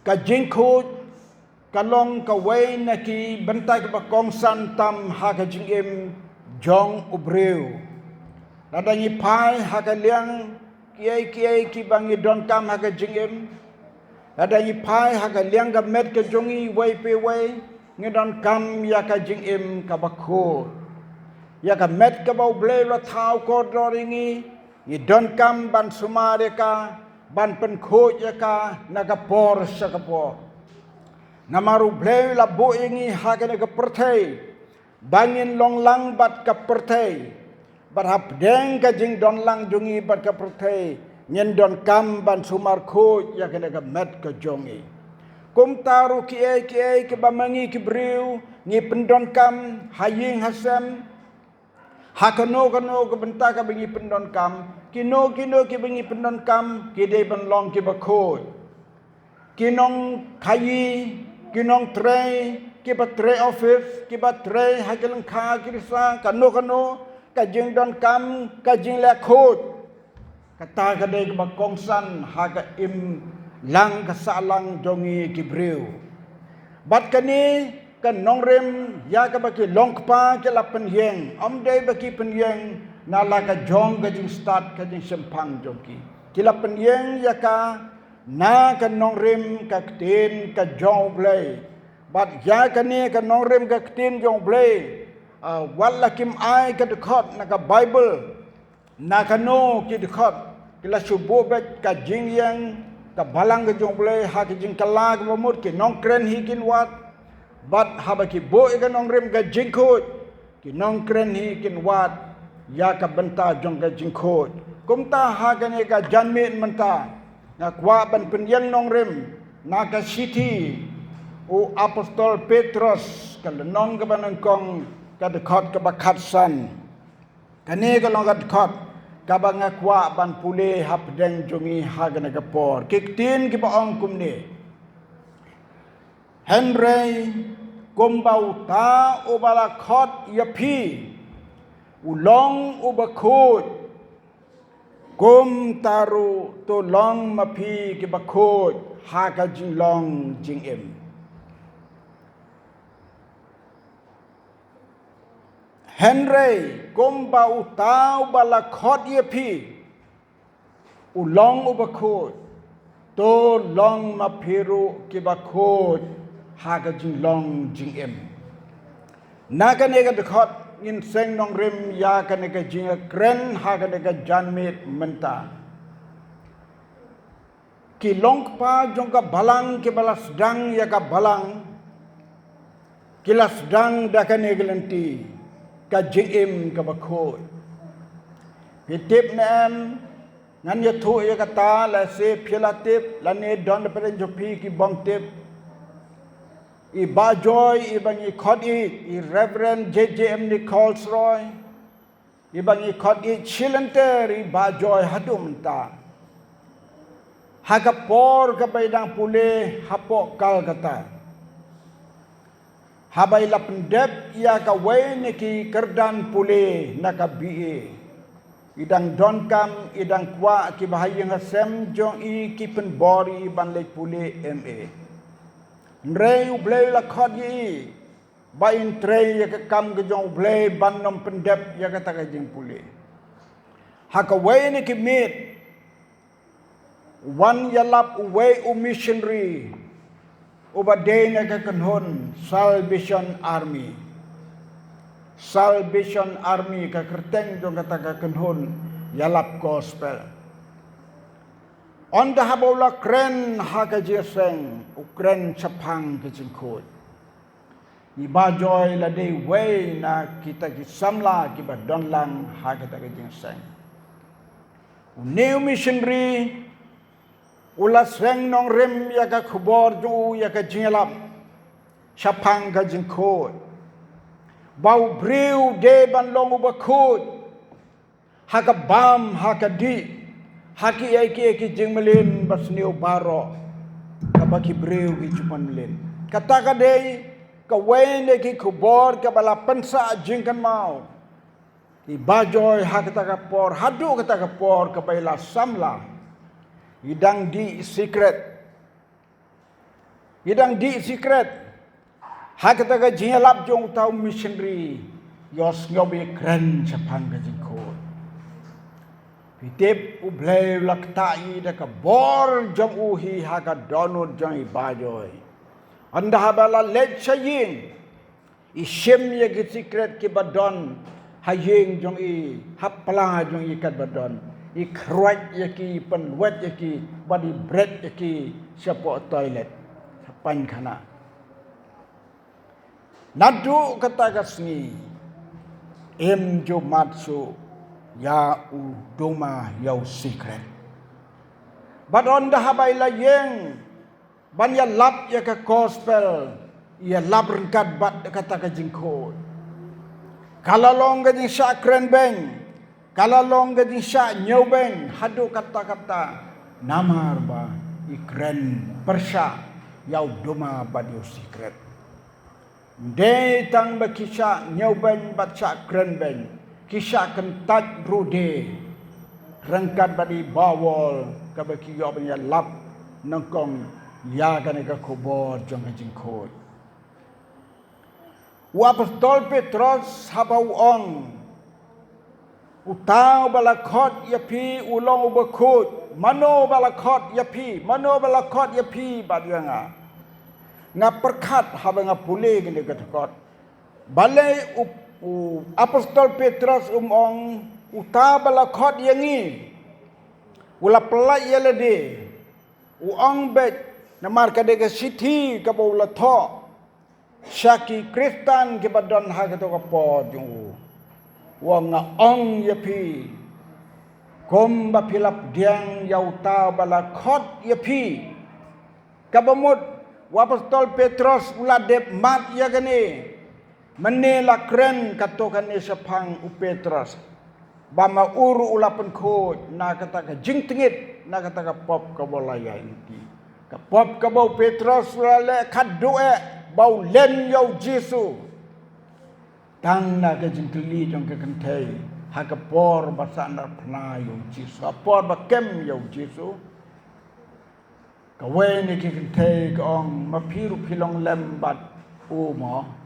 ka jingkhut kalong ka way na ki bantay ka bakong santam ha ka jingim jong ubreu ladangi pai ha ka liang kiai ki bangi don kam ha ka jingim ladangi pai ha ka liang ka met ka jongi way pe way ngidon kam ya ka jingim ka bakho ya ka met ka bau ble la thau ko doringi ngidon kam ban sumare ka ban pen kho ya ka nagapor sa kapo namaru ble la bo ingi ha ka naga perthai bangin long lang bat ka perthai bat hap deng ka jing don lang jungi bat ka perthai nyen don kam ban sumar kho ya ka naga met ka jongi kum taru ki ke bamangi ki briu ngi pendon kam haying hasam hakano ke benta ka bengi pendon kam kino ki bengi pendon kam ki de ban long ki bakho kinong khayi kinong tray ki ba tray office ki ba tray hagelang kha kirisa kano ka jing don kam ka jing la khot kata ka de ba kongsan ha ka im lang kasalang jongi kibriu bat kani kan nongrem ya ka baki longpa ke la penyeng amdai baki penyeng na la ka jong ka jing start ka jing sempang jongki kila penyeng ya ka na ka nongrem ka ktin ka jong blai bat ya kani ka nongrem ka ktin jong blai wala kim ai ka dekhot na ka bible na ka no ki dekhot kila subo bet ka jing yang ka balang ke jong blai ha ke jing kala ke mamut ke nong kren hi kin wat bat ha ba ki bo ke nong rem ka jing khot ki nong kren hi kin wat ya ka benta jong ka jing khot kum ta ha ke ne ka janmet menta na kwa ban pen yang nong rem na ka city o apostol petrus ka nong ka ban kong ka de khot ka ba khat san ka ne ka long ka khot kabang akwa ban pule hap deng jongi hagana kapor kiktin ki baong kumni henry kumbau ta ubala khot yapi ulong ubakut kum taru to long mapi ki bakut haga jing long jing em Henry kumba utau bala khot ye phi ulong ubakho to long maphiru ki bakho haga jing long jing em naga nega de khot in seng nong rim ya ka nega jing kren haga nega janmet menta ki long pa jong ka balang ki bala sedang ya ka balang kila sedang da ka nega lenti ka jingim ka bakho hitip nam nan ya thu ya kata la se philatip la ne don pa jopi ki bong tip I bajoy ibang I khot I reverend JJM Nichols Roy ibang I khot I chilenter I bajoy hadum ta hagapor ka baydang pule hapo kal kata habai lapendep ia ka way ki kerdan pule naka BA idang donkam idang kwa ki bahayang hasem jong I ki penbori ban le pule MA nrei ublei la khot yi ba in trei ya ka kam ke jong ublei ban nom pendep ya ka ta ka jing pule ha ka way ki mit one yalap way missionary Ubaday na kakanhon Salvation Army ka kerteng jong kata kakanhon yalap gospel on the habola kren ha ka jeseng ukren chapang ke jingkhot ibajoy la day way na kita ki samla ki badon lang ha ka ta ka jingseng new missionary ula sweng nong rim ya ka khubor ju ya ka jingalap chapang ka jingkhot bau briu de ban long ubakhut ha ka bam ha ka di ha ki ai ki jingmelin basniu baro ka baki briu ki chupan melin kata ka dei ka wen de ki khubor ka bala pensa jingkan mau ki bajoy ha ka ta ka por hadu ka ta ka por ka baila samla idang di secret Idang di secret. Hakata ka jingalap jong tau missionary. Yos ngobi keren sapang ka jingkot. Pitip ublay laktai da ka bor jong uhi haka donut jong ibajoy. Anda habala let saying. Isim ya ki secret ki badon. Haying jong i hapla jong ikat badon. I kruat ya ki penwet ya ki body bread ya ki siapa toilet. Sapan kana. Nadu kata kasni. Jumatsu ya udoma yau secret. Badon dah habai layeng. Ban ya lap ya ke gospel. Ya lap rengkat bat kata ke jingkot. Kalau long ke jing syak keren beng. Kalau long ke jing syak nyau beng. Hadu kata-kata. Namar ba ikren persya. Yau doma badio secret. Datang berkisah nyau beng baca keren beng. Kisah kentat rude. Rengkat badi bawal. Kabaki yo benya lap nengkong ya kan ke kubur jong jingkot. Apostol Petrus habau ong. Utau balakot yapi ulong ubakut. Mano balakot yapi. Mano balakot yapi badianga. Nga perkat haba nga puli gini katakot. Balay Apostol Petrus ong utabala kot yangi. Ula pelai yalade. Uang bet namar kadega siti ka ula tho. Syaki Kristen ke badon ha ka to ka po jung. Wang nga ong yapi. Komba pilap diang yauta bala kot yapi. Kabamut Apostol Petrus uladep mat ya gani. Menela keren katokan ni sepang u Petrus. Bama uru ulapan kod na kata ka jing tingit na kata ka pop ka bolaya inti. Ka pop ka bau Petrus ulale kadoe bau len yau Jesu. Tang na ka jing teli jong ka kentai. Ha ka por basandar pna yau Jesu. Ha por ba kem yau Jesu. Kawen ni kikintay kaong mapiru pilong lembat umo.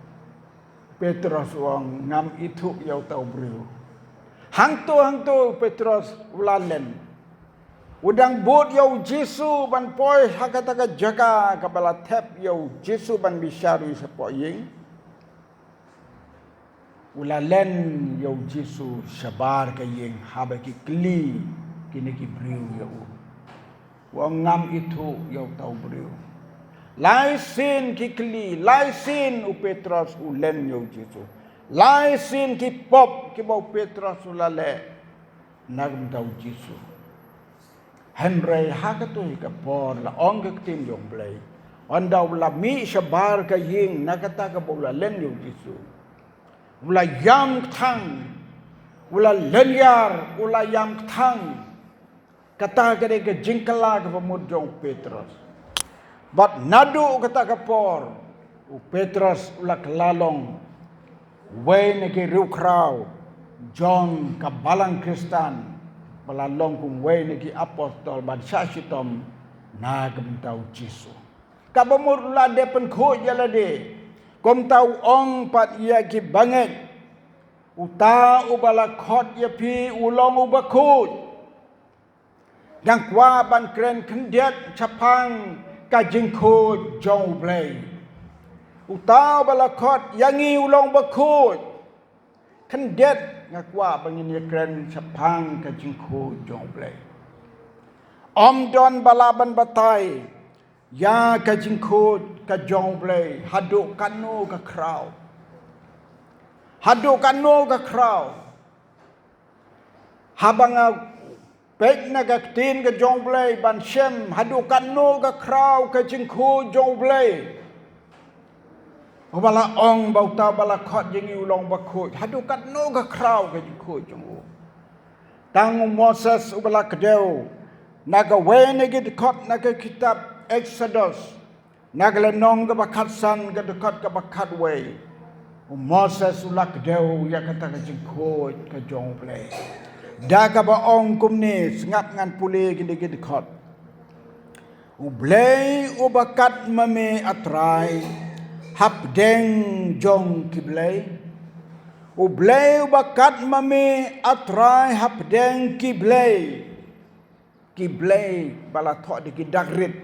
Petrus uang ngam itu yau tau beriu. Hangtu Petrus ulalen. Udang bot yau Jesu ban poi hakataka jaga kabala tep yau Jesu ban bisharu sepo ying. Ulalen yau Jesu sabar ka ying habaki kli kini ki beriu yau. Wang ngam itu yau tau beriu. Lai sin kikli, lai sin u Petrus ulen yau Jesu. Lai sin ki pop ki bau Petrus ulale nagam tau Jesu. Henry hakatu ka por la ong ka tim yong blay. Ondaw la mi sabar ka ying nakata ka bau la len yau Jesu. Ula yam tang, ula lenyar, ula yam tang. Kata kade ke jingkala ke pemudong Petrus. Bat nadu kata ke por. Petrus ulah kelalong. Wei neke rukrau. John kabalang Kristen. Balalong kum wei neke apostol. Bat syasitom. Nagam tau Jesu. Kabamur ulah depen kut jalade. Kom tau ong pat ia ki banget. Uta ubala kot ia pi ulong ubakut. Dan kwa ban kren kendiat capang kajingkut jong blay. Utau balakot yangi ulong bakut. Kendiat ngakwa bangin kren capang kajingkut jong blay. Om don balaban batai. Ya kajingkut ka jong blay. Haduk kanu ka kraw. Haduk kanu ka kraw. Habang Pek na kaktin ka jong blay ban shem hadukan no ka kraw ka jingku jong blay. Bala ong bauta bala khot jingi ulong bakut hadukan no ka kraw ka jingku jong. Tang Moses ubala kadeu naga wene gid khot naga kitab Exodus naga lenong ka bakatsan ka dekat ka bakat way. Moses ulak kadeu ya kata ka jingku ka jong blay. Daga ba ong kumni ngap ngan puli gini khot. Ublay ubakat mame atray hapdeng jong kiblay. Ublay ubakat mame atray hapdeng kiblay. Kiblay balatok di kidagrit.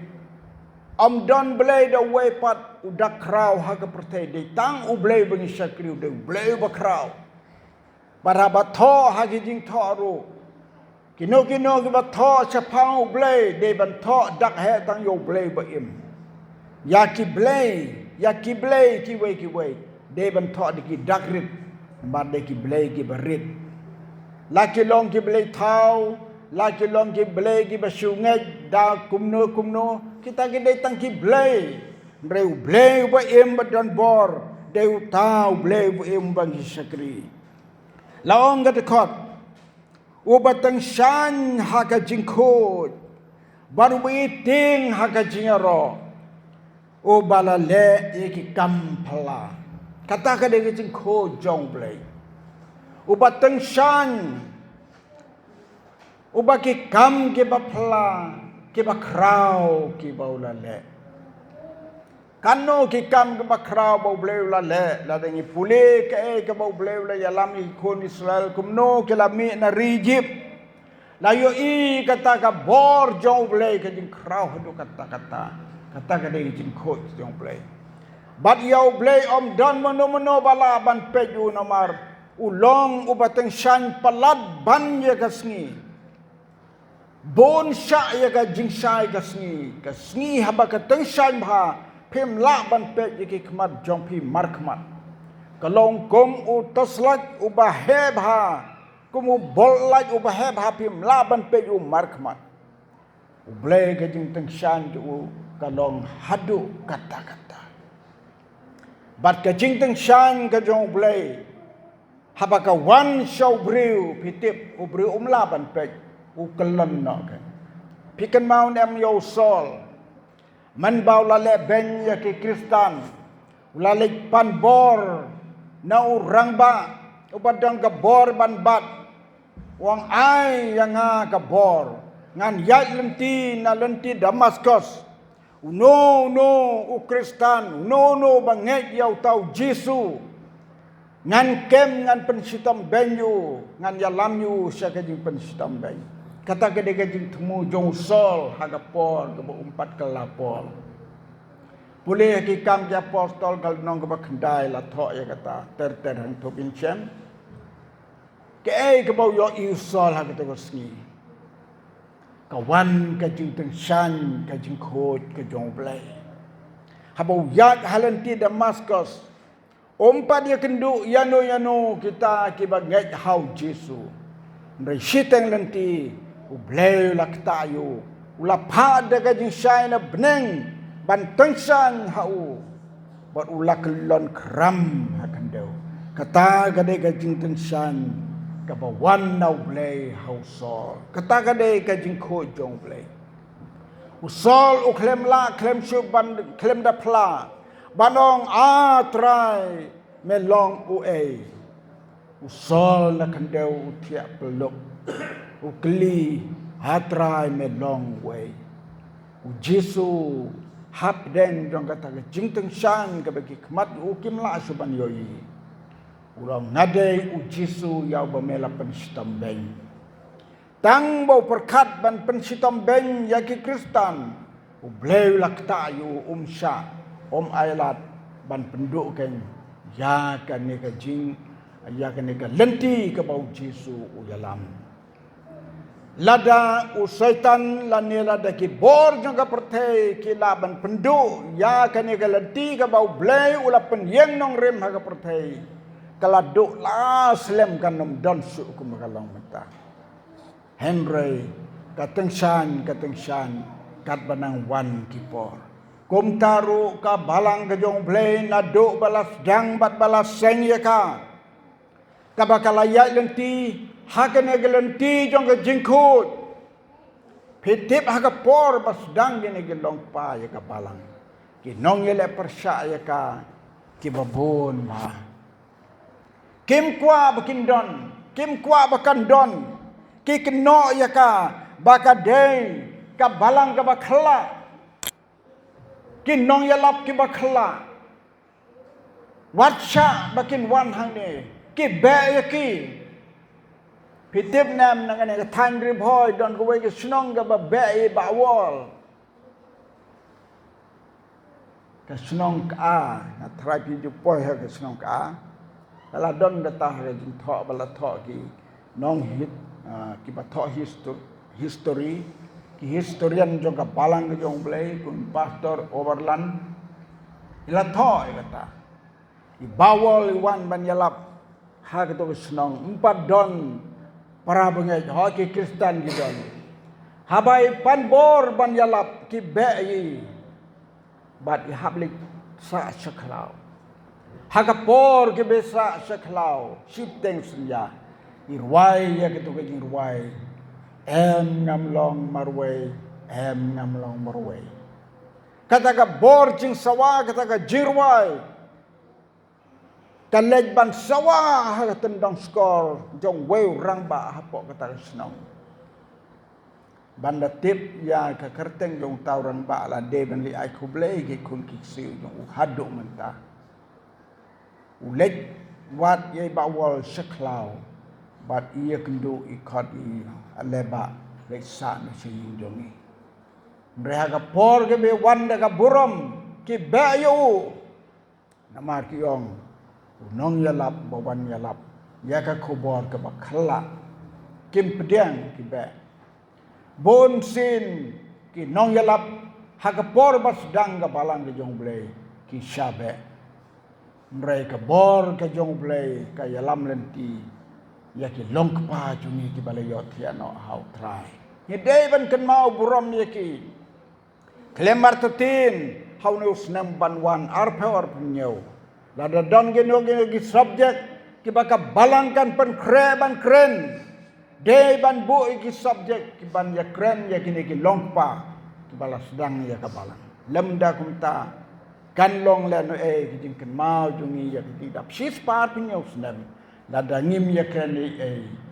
Don blay da wepat udak kraw haga pertai de tang ublay bengi syakriu de ublay bakraw. Para bato hagi jing toru. Kino ki bato chapang ublay de banto dak he tang yo blay ba im. Ya kiblay ki way de banto di kidagrit. Bar de kiblay ki barit. Laki long kiblay tau. Laki long kiblay ki basyungay da kumno kita gede tang kiblay breu blay ba em badan bor deu tau blay ba em bang sakri laong gadekot ubatang shan haka jingkot baru biting haka jingaro o balale eki kampala kata gede jingkot jong blay ubatang shan ubaki kam ke bapla ke bakraw ke baulale kano ke kam ke bakraw bau bleu lale la dengi pule ke bau bleu la yalam ikon Israel kumno ke lami na rijib la yo I kata ka bor jong bleu ke jing kraw hadu kata ka dei jing khot jong bleu bat yo bleu don mono bala ban peju nomar ulong ubateng shan palad ban ye kasni bon sya ya ga jing sai kasni haba ka teng shan bha phim la ban pe ye ki khmat jong phi mar khmat kalong kom u taslat u ba he bha kum u bol laj u ba he bha phim la ban pe u mar khmat u ble ga jing teng shan u kalong hadu kata bat ka jing teng shan ka jong ble haba ka wan show brew pitip u brew la ban pe ukelan nak pikan mau nem yo sol man bau lale ben ya ki Kristan lale pan bor na urang ba upadang ka bor ban bat wang ai yang ka bor ngan yat lenti Damaskus no u Kristan no banget yau tau Jesu ngan kem ngan pensitam benyu ngan yalam yu syakajing pensitam benyu kata gede gajing temu jong sol haga por ke umpat ke lapor boleh ki kam ke apostol kal nong ke bakendai la thok ya kata ter hang thopin chem ke bau yo I sol haga to sngi kawan kajing teng shan kajing khot ke jong blai habau yak halenti Damaskus umpat dia kenduk yano kita kibagai hau Jesu ndai siteng lenti ublay laktayo ulapad daga jing syai na beneng ban tengsan hau bat ulakelon kram hakandau kata gade gajing tengsan kabawan na ublay hau sol kata gade gajing ko jong ublay usol uklem la klem shu ban klem da pla banong atrai melong uai usol na kandau tiap peluk ukli hatrai melong way Jesu hap den jong kata jing teng shan ka bagi khmat ukim la suban yoi ulang ngade Jesu yau bamela pensitam beng tang bau perkat ban pensitam beng ya ki Kristan ubleu lakta yu umsha ailat ban penduk ken ya kan ne ka jing ya kan ne ka lenti ka bau Jesu uyalam lada usaitan lanela daki bor jangka pertai kilaban pendu ya kani galati ka bau blay ula penyeng nong rem haga pertai kaladuk la slem kanom don su ku magalang mata Henry kateng shan kat banang wan kipor kum taru ka balang ka jong blay naduk balas dang bat balas seng ya ka kabakalaya lenti hakan egelenti jong ke jingkut pitip haga por bas dang gene gelong pa ya ka balang ki nong yele persya ya ka ki babon ma kim kwa bakan don ki keno ya ka bakadeng ka balang ka bakhala kin nong yalap ki bakla watcha bakin wan hang ni ki be ya ki pitip nam nang ane tan ri boy don go we ki snong ga ba be ba wall ka snong ka na try pi ju poi ha ka snong ka la don da ta ha jin tho bala tho ki nong hit ki ba tho history ki historian jong ka balang ke jong blai kun pastor overland ila tho kata i bawol i wan ban yalap ha ka to snong empat don para bengai ha ki Kristen ki don habai pan bor ban yalap ki be yi bat i hablik sa saklau hakapor ke besa saklau siteng senja irwai ya ke to ke irwai ngam long marwai ngam long marwai kata ka bor jing sawa kata ka jirwai kalej ban sawa ha tendang skor jong weu rang ba hapok kata snong banda tip ya ka kerteng jong tauran ba la de ben li ai kublei ki kun ki siu jong hadu menta ulej wat ye ba wal saklau bat ia kendu ikat i aleba leksa na siu jong ni mereka ka por ke be wanda ka buram ki bayu namar ki ong nong yalap bawan yalap ya ka kubor ka bakhala kim pedang ki be bon sin ki nong yalap hakapor bas dang ka balang ke jong blai ki sabe mereka bor ke jong blai ka yalam lenti ya ki long pa jungi ki balayot ya no how try ni dei ban kan mau buram ya ki klemar tetin how no snam ban wan arpor punyau lada don geno ki subject ki baka balangkan pen ban kren de ban bu ki subject ki ban ya kren ya kini ki longpa ki bala sedang ya ka balang lemda kumta kan long le no ki jing kan mau jungi ya ki dap sis pa punyau snam lada ngim ya kren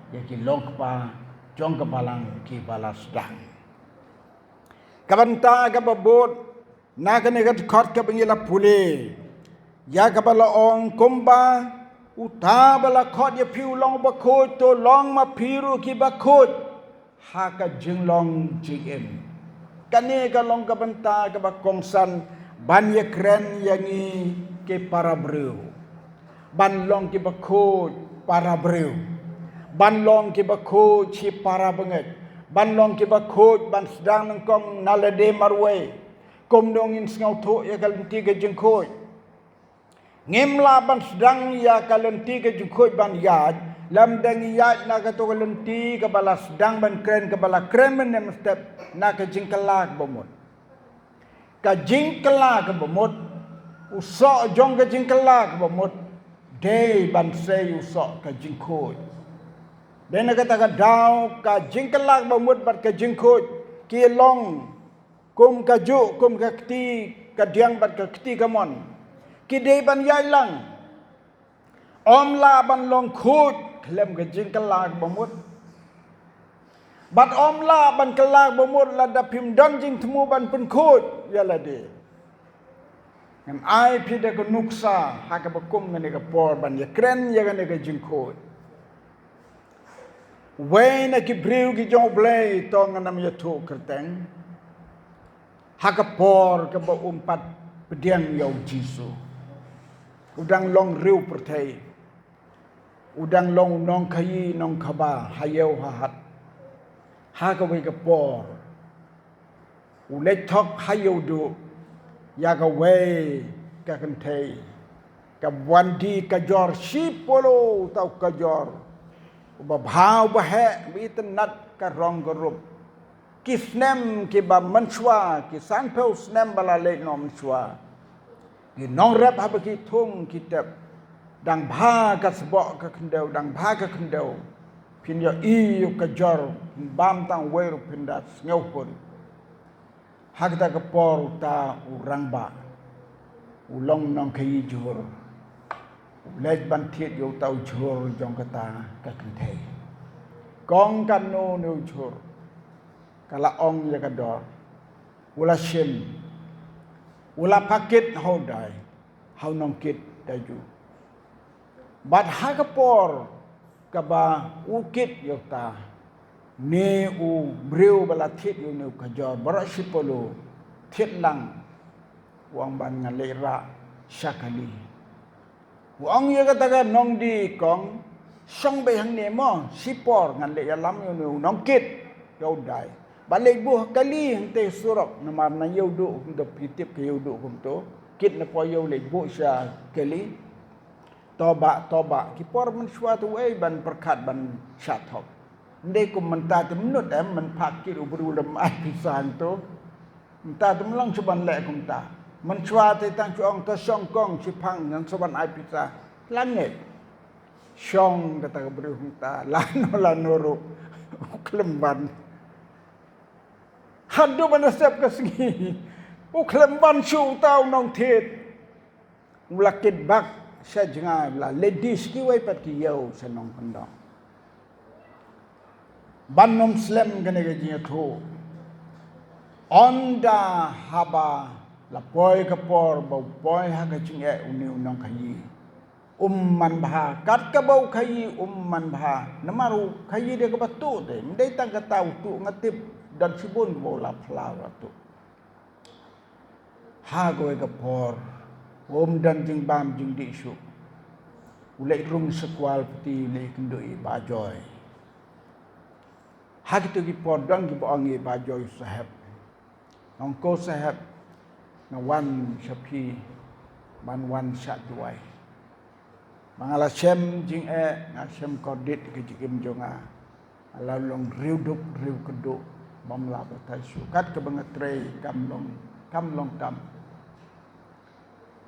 ya ki longpa jong ka balang ki bala sedang kabanta ka babot na ka ne ka khot ka bangila pule ya kabala ong kumba uta bala khot ya piu long ba khot to long ma piru ki ba khot ha ka jing long gm kane ka long ka banta ka ba kongsan ban ya kren yangi ke para breu ban long ki ba khot para breu ban long ki ba khot chi para banget ban long ki ba khot ban sedang nang kong nalade marwe kom dong in ngau tho ya kal ti ka jing khot ngimla ban sedang ya kalenti ke jukoi ban yad lam dang yad na ka to kalenti ka bala sedang ban kren ka bala kren men nem step na ka jingkelak bomot ka jingkelak bomot uso jong ka jingkelak bomot de ban se uso ka jingkoi den ka ta ka daw ka jingkelak bomot bat ka jingkoi ki long kum ka ju kum ka kti ka diang bat ka kti ka mon kidei ban yai lang om la ban long khut klem ke jing kelak bomut bat om la ban kelak bomut la da pim don jing temu ban pen khut ya la de ngam ai pi de ko nuksa ha ka bakum ngene ka por ban ya kren ya ngene ka jing khut we na ki breu ki jong blai to nganam ya thu kerteng ha ka por ka ba umpat pediang yau jisu udang long riu pertai udang long nong kai nong khaba hayeu hahat ha ka we ka por ulek thok hayeu du ya ka we ka kan thei ka wandi ka jor sipolo tau ka jor ba bhau ba he mi tan nat ka rong ka rup ki snem ki ba manswa ki san peu snem bala le nom swa ki nong rap ha ki thung ki tep dang bha ka sbo ka kendeu dang bha ka kendeu pin yo i yo ka jor bam tang we ru pin da ngeu pun ha ka ka por ta urang ba ulong nong kai jur lej ban thiet yo tau jur jong ka ta ka kan thei kong kan no no jur kala ong ya ka dor ula shin Ula pakit hodai. Hau nongkit daju. Bat hakapor kaba ukit yokta. Ne u breu balatit yu ne kajor. Barak sipolo. Tit lang. Wang ban ngalera syakali. Wang ya katakan nong di kong. Song bayang ne mo. Sipor ngalera lam yu ne nongkit. Yaudai. Balik buah kali hente surak nama na yaudu hingga pitip ke yaudu kumto kit na po yau lek bu sya kali toba kipor men suatu ai ban perkat ban syathok ndai kum menta te menut men pakir ubru lem ai pisan to menta te melang cuban lek kum ta men suatu tang chuang to song kong cipang yang soban ai pisa langit syong kata ubru kum ta lanoro kelemban Hadu mana setiap kesegi. Uklemban syuk tau nong tit. Ulakit bak saya jengai bela. Ladies kiwai pat kiyau senong pendang. Ban nom slam kena gajinya tu. Onda haba la poi kapor bau poi ha gajing uni unong kayi. Man bah kat ka bau kayi man bah. Namaru kayi dia ke batu te. Ndai tang kata tu ngatip dan sibun bola flower tu. Ha goe kapor. Dan jing bam jing di su. Ulai rung sekwal peti le kendoi bajoy. Ha gitu ki podang ki boangi bajoy sahab. Nongko sahab na wan syapi ban wan syak duai. Mangala sem jing na sem kodit ke jikim jonga. Ala long riudup riu keduk. Mamla batai sukat ke bengetrei kam long kam.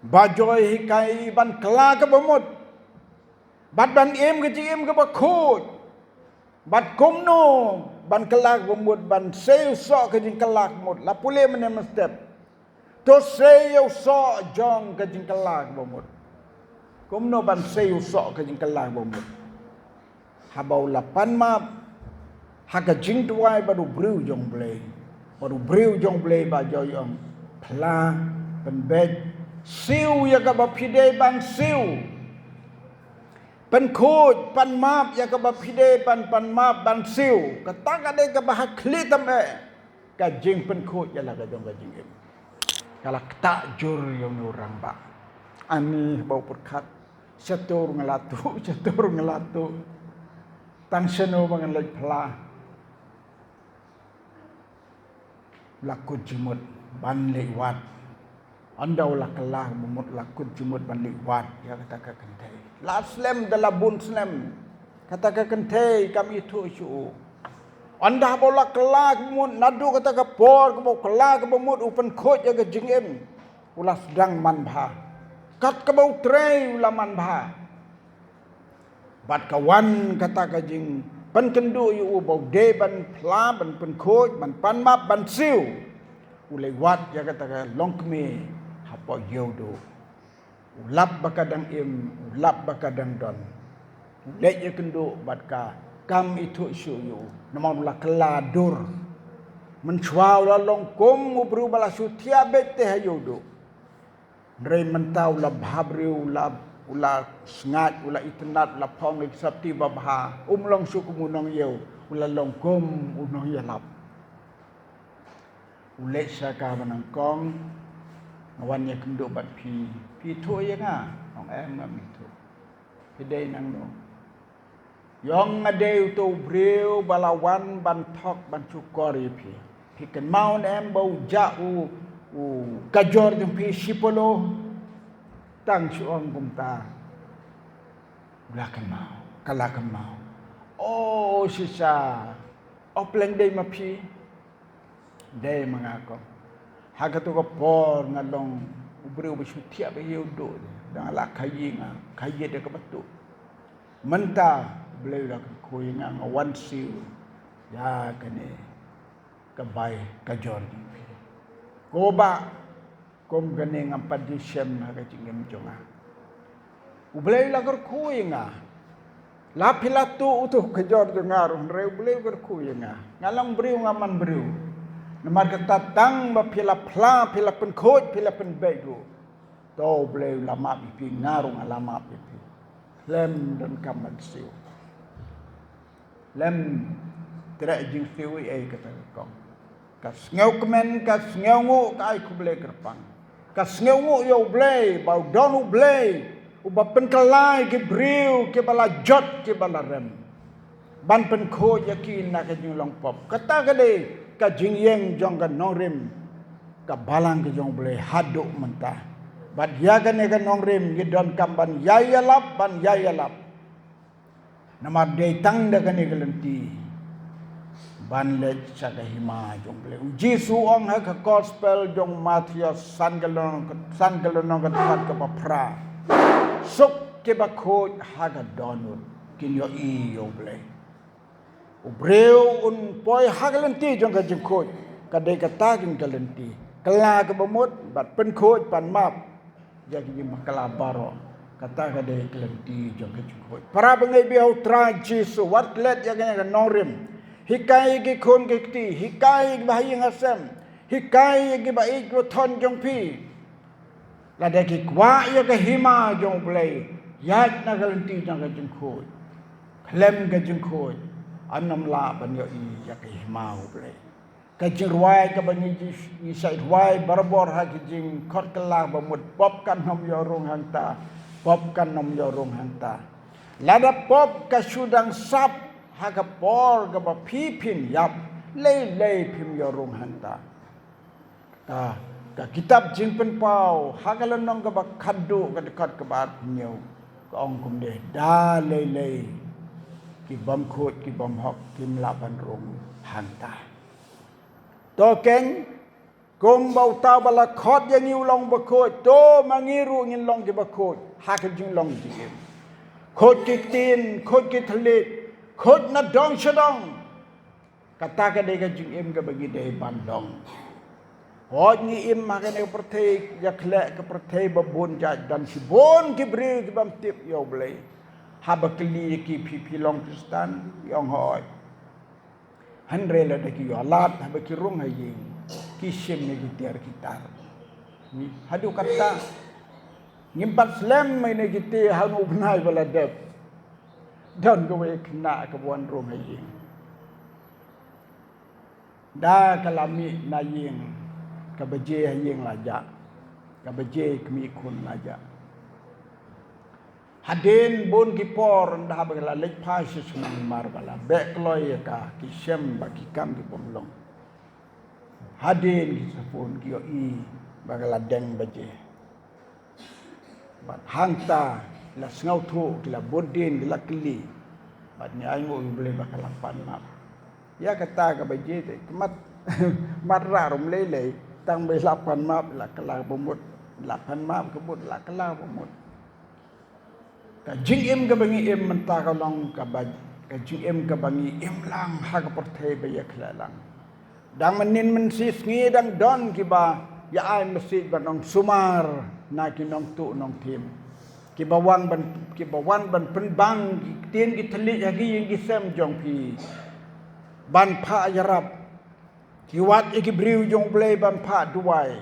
Bajoy hikai ban kela ke bemut. Bat ban im ke jim ke bakut. Bat komno ban kela ke bemut ban seu sok ke jing kela ke bemut. La pule menem step. To seu sok jong ke jing kela ke bemut. Komno ban seu sok ke jing kela ke bemut. Habau lapan map Haka jing tuai baru brew jong blay. Baru brew jong blay ba joyong. Pla, penbed. Siu ya ka bapide ban siu. Penkut, pan map ya ka bapide pan map ban siu. Kata kadai ka bahak klitam Ka jing penkut ya lah ka jong ka jing im. Kala tak jur yang orang ba. Ani bau perkat. Setur ngelatu. Tang seno bangan lek pla. Lakut jumut ban lewat. Anda ulah kelah memut lakut jumut ban lewat. Ya kata ke kentai. La slam dalam bun slam. Kata ke kentai kami itu isu. Anda bola kelah memut nadu kata ke por. Kau kelah ke memut upen kot ya ke jingim. Ulah sedang manbha. Kat ke bau tray ulah manbha. Bat kawan kata ke jing. Ban kendu yu bau de ban pla ban penkoj ban pan map ban siu. Ulai wat ya kata long kme hapa yodo. Ulap bakadang im, ulap bakadang don. Ulai ya kendu bat ka kam itu isu yu. Nama ulah keladur. Mencuau la long kom ubru bala sutia bete hayodo. Ndrei mentau la bhabriu la ula sengat ula itnat la pong lek sabti babha long suku munong yeu ula long kom unong yalap ulek saka manang kong awan ya kenduk bat pi thu ya nga ong ngam itu pidai nang no yong ade tu breu balawan ban thok ban cukori pi ken mau bau ja u kajor tu pi sipolo tang suong bumta kalakan mau oh sisa opleng day mapi day mangako hagatu ko por ngalong ubreu besutia be yodo dang la kayi de ka batu menta bleu la ko nga wan siu ya kane kabay kajor ko ba kom gane ngampat di syam na kacingem jonga ublay la kor kuinga la pilatu utuh kajor jongar re ublay kor kuinga ngalang briu ngaman briu Namar kata tang ba pila pla pila pen khoj pila pen bego. To boleh lama pipi ngarung alama pipi. Lem dan kaman siu. Lem terak jing siu kata kong. Kas ngau kemen kas ngau ngu kai ku boleh kerpang. Kas ngau ngu yo boleh bau donu boleh. Uba pen kelai ke briu ke bala jot ke bala rem. Ban pen khoj yakin nak jing long pop. Kata kade ka jing yeng jong ka nongrim ka balang ke jong boleh haduk mentah. Bat ya kan nongrim gidon kamban yayalap ban yayalap. Nama datang dah kan gelenti. Ban lej saga hima jong boleh. Uji suong ha ka gospel jong Matius san galon ka tempat ka papra. Suk ke bakot ha ka donut kin yo i yo boleh. Ubreu un poi ha gelenti jong ka jengkot. Kadai kata kin gelenti. Kela ke bemut bat pen khoj pan map. Jadi makala baro kata kadai kelenti jong kejukoi para bengai biau tragis wat let ya kan norim hikai gi khon gi ti hikai gi bahing asem hikai gi bai go thon jong pi la de ki kwa ya ke hima jong play yat na kelenti jong kejukoi klem kejukoi anam la ban yo i ya ke hima play kajing ruai ka bangi ji sai ruai barbor ha kijing khot kala bamut pop kan nom yo rong hanta pop kan nom yo rong hanta lada pop ka sudang sap ha ka por ka ba pipin yap lei pim yo rong hanta ka kitab jing pen pau ha ka lonong ka ba khadu ka dekat ka ba nyau ka ong kum de da lei ki bam khot ki bam hok kim la ban rong hanta Tokeng kong bau tau bala khot yang iu long bakot to mangiru ngin long ke bakot hak jing long jing khot ki tin khot ki thlit khot na dong shadong kata ka de ka jing em ka bagi de bandong hot ni im ma ka ne perthei ya khle ka perthei babon ja dan si bon ki bri ki bam tip yo blai ha bakli ki pi long kristan yong hoi Handre la daki yo alat ha baki rong haying kisem ne gitar gitar ni hadu kata ngimpat slam mai ne gite hanu benai bala dep dan go we kena ke buan rong haying da kalami naying ka beje haying laja ka beje kemi kun laja Hadin bon ki por ndah bagala lej phai se sunang mar bala bek loy ka ki sem ba ki kam ki pomlong Hadin ki sapon ki yo i bagala deng baje bat hangta la ngau thu ki la bodin ki la kli bat ni ai ngo boleh bakala pan map ya kata ka baje te kemat marra rom lele tang be lapan map la kala bomut lapan map kebut la kala bomut ka jing em ka bangi em menta ka long ka baj ka jing em ka bangi em lang ha ka perthei ba ya khla lang dang manin men sis ngi dang don ki ba ya ai masjid ba nong sumar na ki nong tu nong tim ki bawang ban pen bang ki tien ki thli ya ki ying ki sem jong pi ban pha yarap ki wat ki briu jong blei ban pha duai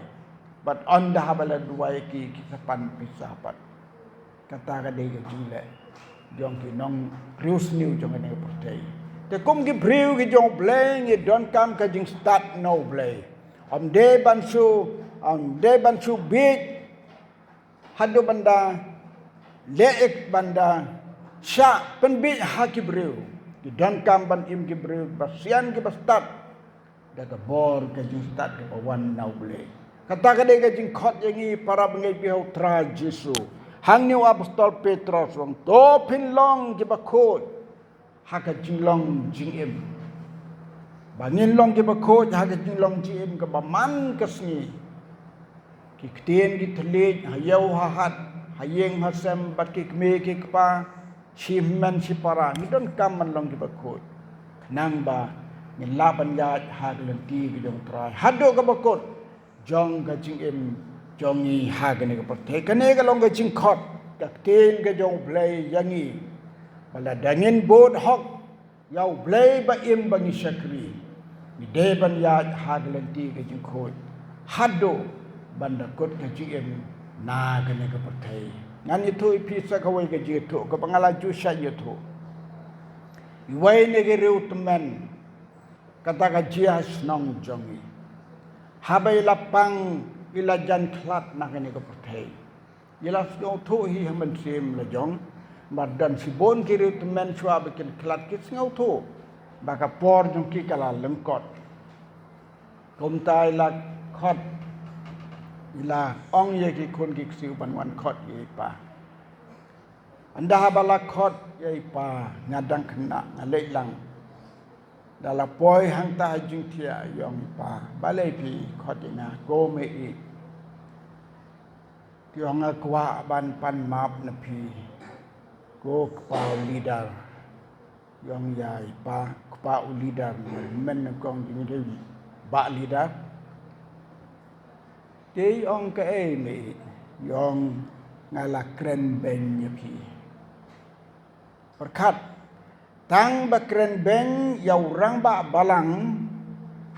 but on da bala duai ki sapan pisah pat kata ka de jule jong ki nong rius new jong ne pertai te kum ki briu ki jong bleng ye don kam ka jing start no blay om de ban su big hadu banda leek banda sha pen bi ha ki briu ki don kam ban im ki briu basian ki start da ka bor ka jing start ka wan no blay kata ka de ka jing khot yangi para bengai biau tra Jesu Hang niu apostol Petrus wong to pin long ki bakot haka jing long jing em bangin long ki bakot haka jing long jing em ka baman kasni ki ktien ki thlit hayau hahat hayeng hasem bat ki kme ki kpa chimman sipara ni don kam man long ki bakot nang ba ni laban ya ha lenti ki dong trai hado ka bakot jong ka jing em jong i ha ka ne ka perthei ka ne ka long ka jing khot ka tin ka jong play yangi bala dangin bod hok yau play ba im bangi sakri Bide ban ya haglenti ke jing khoi hado banda kot ke jim na ke ne ke pertai ngan itu pisa kawai ke jitu ke pangalaju saja tu iwai ne ke reutemen kata ka jias nong jongi habai lapang ilajan klat na ke ne ke pertai ila sno tu hi hamen sim la jong badan sibon ke reutemen chua bikin klat kis ngau tu baka por jong ki kala lengkot kom tai la khot ila ong ye ki kon ki siu ban wan khot ye pa anda bala khot ye pa ngadang kena ngalek lang dala poi hang ta jing thia yong pa balai pi khot ina go me i tiong akwa ban pan map na pi go pa leader yong yai pa pa leader men kong jing de ba leader Ti ong ke ni yong ngala kren ben pi perkat tang ba kren ben yau rang ba balang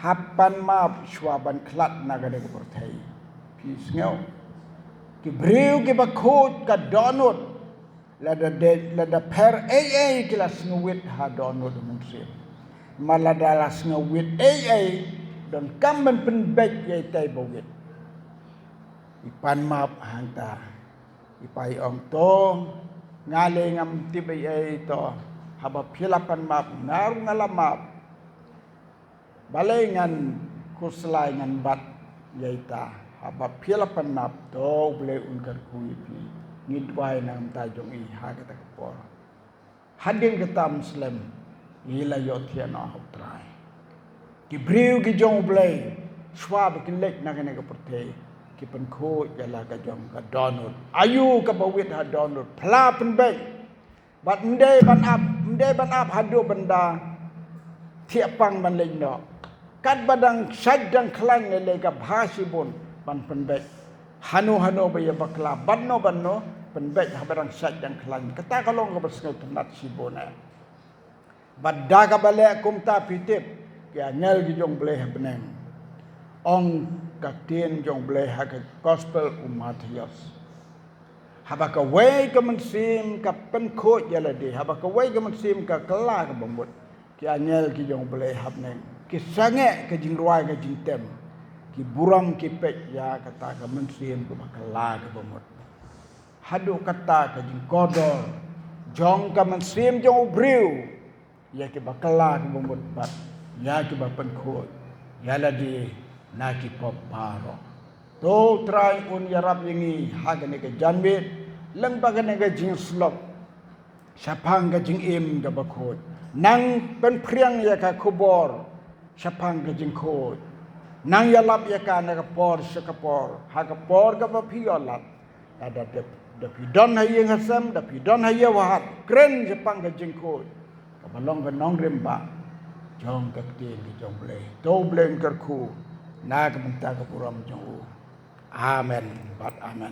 hapan ma shwaban klat na ga de pertai pi sngo ki breu ki ba khot ka donut la da per ai ki la snowit ha donut mun sim malada la snowit ai don kam ben pen bek ye tai bowit ipan map hanta ipai ong to ngale ngam tibai ai to haba philapan map ngar ngalamap balai ngan kuslai ngan bat yaita haba philapan map to ble unkar kuipi ngidwai nam ta jong i ha kata por hadin kata muslim ila yotiana hotrai ki briu ki jong ble swab ki lek na kene ka pertai ki pen kho jala ka jong ka donut ayu ka bawit ha donut pla pen bek bat ndai ban ap hadu benda tiapang ban leng no kat badang sadang klang le ka bhasibun ban pen bek hanu ba ya bakla banno pen bek ha badang sadang klang kata kalong ka basngo tenat sibona badda ka bale kumta pitip ya ngel gi jong ble beneng ong kaktin jong ble ha gospel Matius habaka wei ka mensim ka pen kho yala de habaka wei ka mensim ka kala ka bombot ki anyel ki jong ble habneng ki sange ka jingruai ka jingtem ki buram ki pek ya kata ka mensim ka kala ka bombot hadu kata ka jing kodor jong ka mensim jong briu ya ki bakala ka bombot bat ya ki ba pen kho yala de naki pop paro to try un yarap yingi hagane ke janbet lang bagane ke jing slop sapang ke jing im ga bakhot nang pen priang ya ka khobor sapang ke jing khot nang yalap ya ka na ka por sakapor ha ka por ga ba phiolat ada de pidon ha yeng hasam da pidon ha ya wahat kren sapang ke jing khot ka balong ke nong remba jong ka tin ke jong ble to ble ker khu na kementak kepuram jong amen bat amen